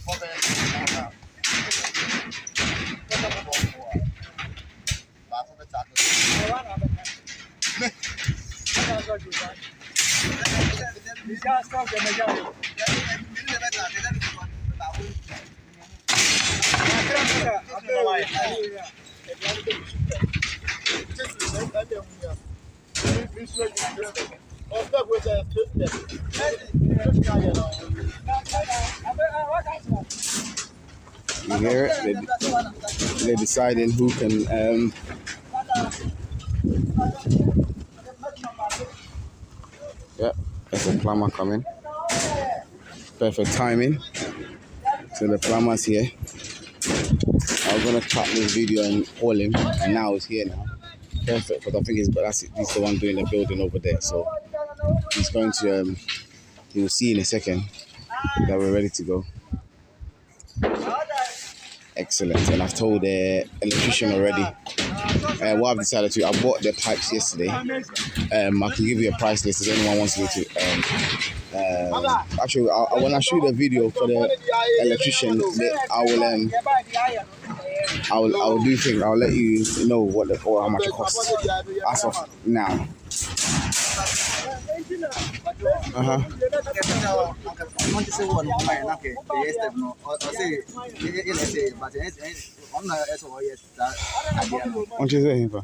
You hear it? They're deciding who can. Yeah, there's a plumber coming. Perfect timing. So the plumber's here. I was gonna cut this video and call him, and now he's here now. Perfect, but I think he's the one doing the building over there. So he's going to. You'll see in a second that we're ready to go. Excellent, and I've told the electrician already. What I've decided to, I bought the pipes yesterday. I can give you a price list if anyone wants me to. Actually, when I shoot a video for the electrician, I will do things. I'll let you know or how much it costs as of now. What you saying, bro?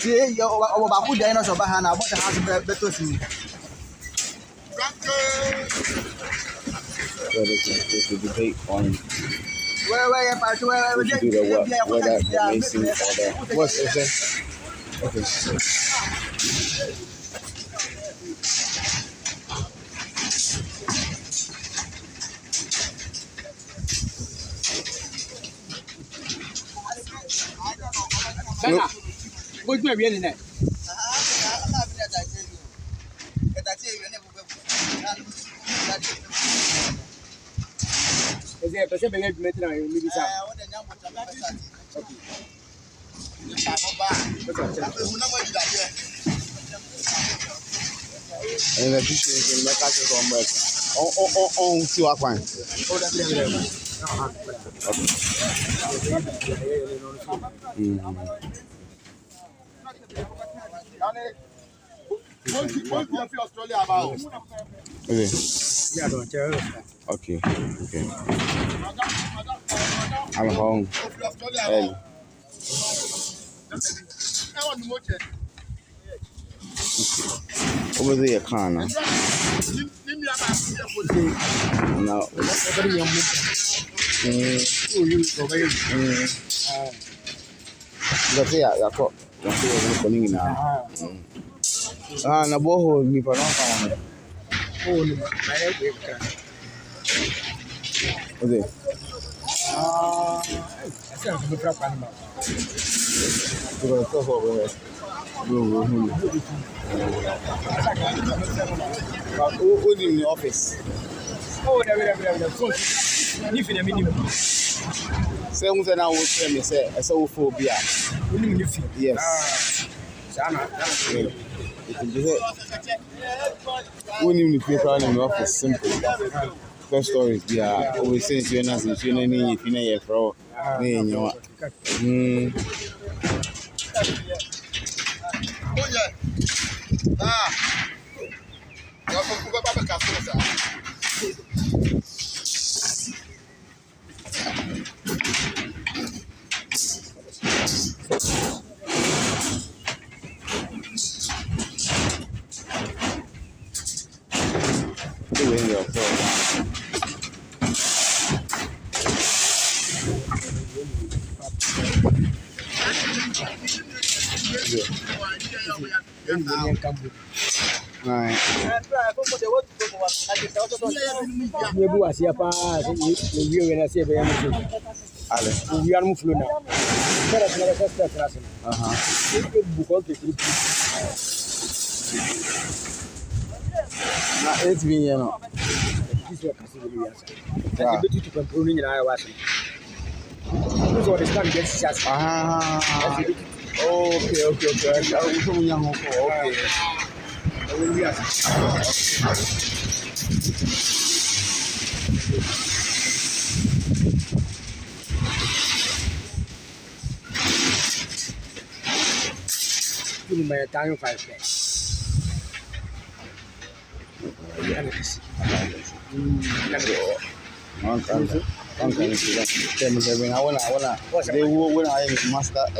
There's a debate on who should do the work, whether the mason or the... What's it? Okay. What's my real name? Is there a person being admitted now? Maybe some. Okay. And the fish is in the castle from America. On, see what fine. Okay. I'm home. Over there, Kana. No. That's it. I got. Na boho ni panaka. Oh, ni. Ode. Essa é a outra panama. Tu vai ver. Who in the office? Oh, there. If in a minimum. Say who's an hour with me, say, a soul phobia. Yes. When you people in the office, simple. First stories, yeah, always saying to you, nothing, you know, if you know, you're for me, you know. Right. You are here, you are here, Alice. we are moving now. Now it's me, you know. This work is really awesome. I bet you to control in our was. This one is not against just. Okay. My time 5 days. When I master a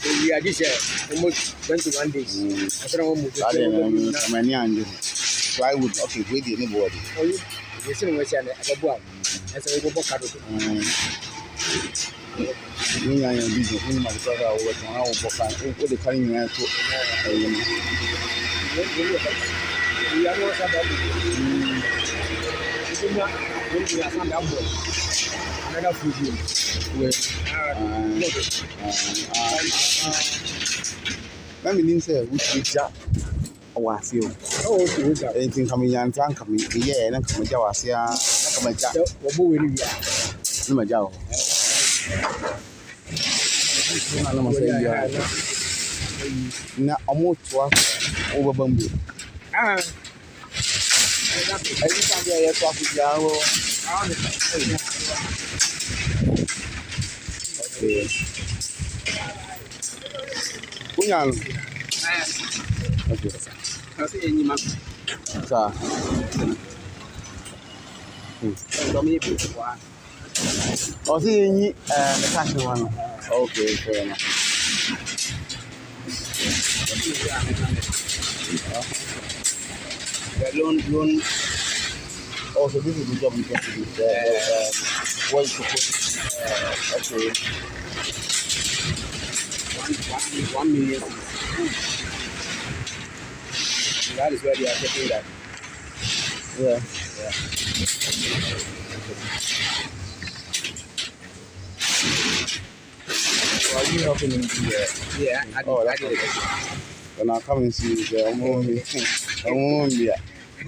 We are this almost 21 days. Plywood, okay, wait anybody. You see, we say, as a robot card. We are in business, we might cover our work on our book, what they calling me out to. We are not another food. Let me say, which is that? Was you? Oh, anything coming and time coming, yeah, and come with our Sia, come at Jao. Now, almost over Bumble. Every time they talk with Jao. Okay. Okay. Oh, see, the cash one. Okay, fair enough. The loan. Also, this is the job you get to do. What is supposed to okay. 1 million. That is where they are getting that. Yeah. So are you helping him to yeah, I did it. When I come and see you there, I'm on me.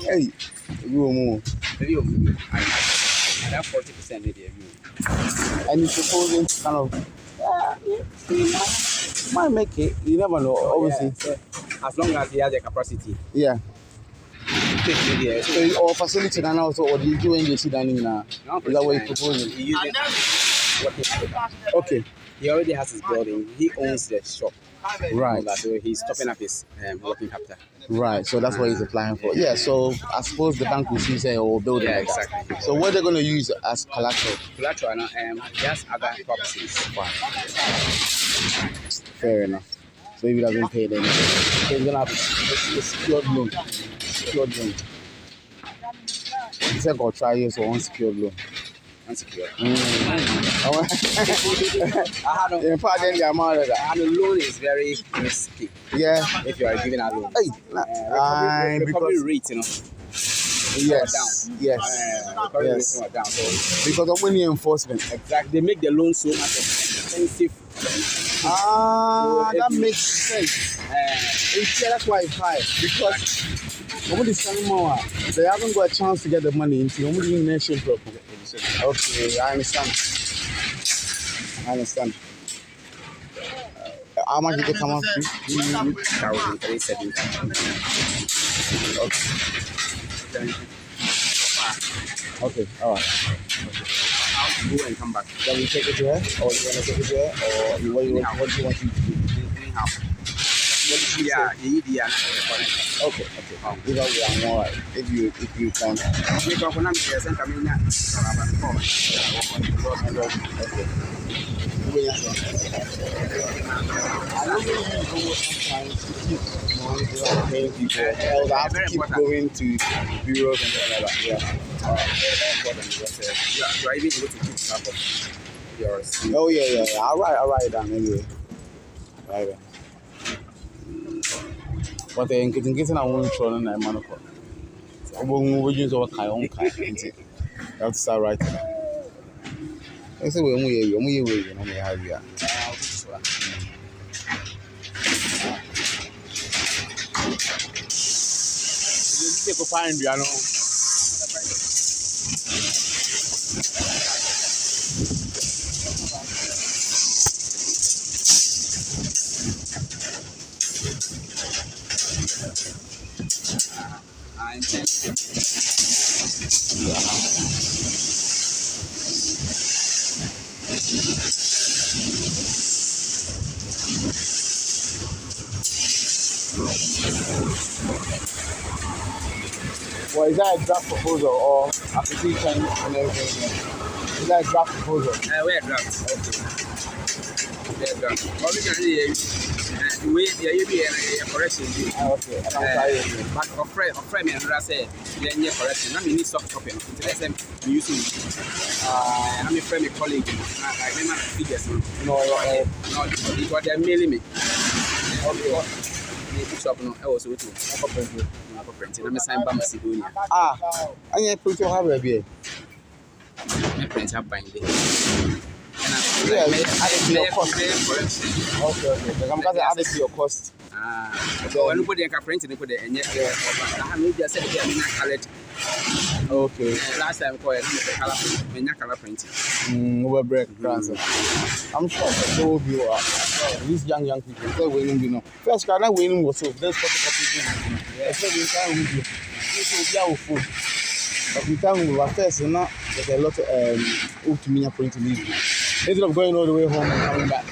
Hey, you move. I have 40% in the and it's supposing to kind of might make it. You never know, obviously. Yeah. As long as he has the capacity. Yeah. So, or facility and also, or do you do any dining now? No, is that what you're proposing? He uses okay. He already has his building. He owns the shop. Right. So he's topping up his working capital. Right. So that's what he's applying for. Yeah. So I suppose the bank will see or building. Yeah, exactly. So what they're going to use as collateral? Collateral, he has other properties. Fair enough. So if he doesn't pay them, so he's going to have a secured loan. Secured loan. He said go try it, so unsecured loan. Unsecured. In fact, then the amount of that. And the loan is very risky. Yeah. If you are giving a loan. Hey, recovery rate, you know. Yes. Down. Yes. Recovery rate down. So because of money enforcement. Exactly. They make the loan so much expensive. That makes sense. That's why it's high. Because they haven't got a chance to get the money into the nation properly. Okay, I understand. How much did they come up to? 1,370. Okay, all right. I'll go and come back. Can we take it to her? Or you want to take it to her? Or what do you want to do? Yeah, yeah. Okay. Either way, I'm alright. If you can. We go for now. Yes, and coming now. Okay. I don't really go sometimes to keep paying people. Else I have to keep going to bureaus and stuff like that. Yeah. Very important because you are even able to keep track of your sleep. Oh yeah. I'll write it down anyway. Right then. But getting I won't try on that man. We use all kind. You have to start writing. I say we have ya. You go find you know. Well, is that a draft proposal or application and everything? Is that a draft proposal? We're draft. Okay. Draft. Obviously, you be a correction. Okay. And I'm sorry. But of me, and I say, then you're correction. I mean, it's soft copy. Let's say we use it. I'm a friend, a colleague. I remember the figures. No, because they're mailing me. Okay. Shop no, I was with you. I'm a sign by Macedonia. I ain't put your hardware here. My friends are buying it. Yeah, added to your cost. Okay. I'm going to add it to your cost. So anybody can print it, put it, and yet, I have just said, I'm okay. Last time, color printing. Over break transfer. I'm sure there will be these young people. They're winning, you know. First, can I win was so there's photocopy. I said, in time with you. This will be our food. But in time we were first, there's a lot of printing. Instead of going all the way home and coming back.